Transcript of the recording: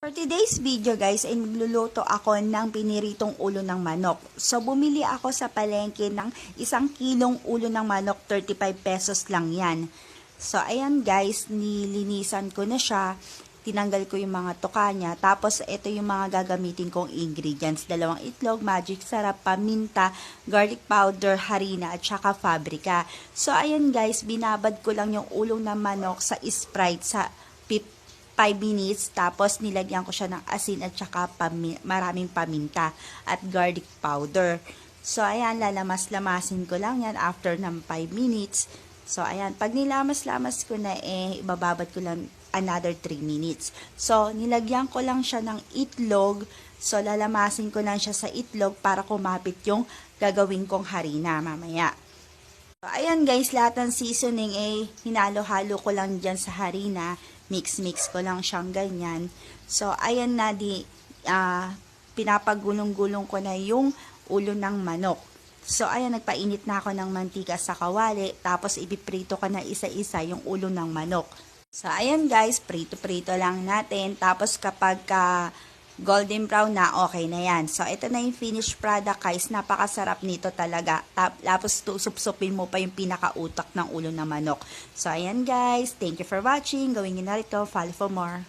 For today's video guys ay magluluto ako ng piniritong ulo ng manok. So bumili ako sa palengke ng 1 kilong ulo ng manok, 35 pesos lang yan. So ayan guys, nilinisan ko na siya. Tinanggal ko yung mga tuka niya. Tapos ito yung mga gagamitin kong ingredients. 2 itlog, magic sarap, paminta, garlic powder, harina at saka paprika. So ayan guys, binabad ko lang yung ulo ng manok sa Sprite sa 5 minutes, tapos nilagyan ko siya ng asin at saka maraming paminta at garlic powder. So, ayan, lalamas-lamasin ko lang yan after ng 5 minutes. So, ayan, pag nilamas-lamas ko na, ibababad ko lang another 3 minutes. So, nilagyan ko lang siya ng itlog. So, lalamasin ko lang siya sa itlog para kumapit yung gagawin kong harina mamaya. So, ayan guys, lahat ng seasoning hinalo-halo ko lang dyan sa harina. Mix-mix ko lang siyang ganyan. So, ayan na, pinapagulong-gulong ko na yung ulo ng manok. So, ayan, nagpainit na ako ng mantika sa kawali. Tapos, ipiprito ko na isa-isa yung ulo ng manok. So, ayan guys, prito-prito lang natin. Tapos, kapag golden brown na, okay na yan. So, ito na yung finished product guys. Napakasarap nito talaga. Tapos, sup-supin mo pa yung pinakautak ng ulo ng manok. So, ayan guys. Thank you for watching. Gawin nyo na ito. Follow for more.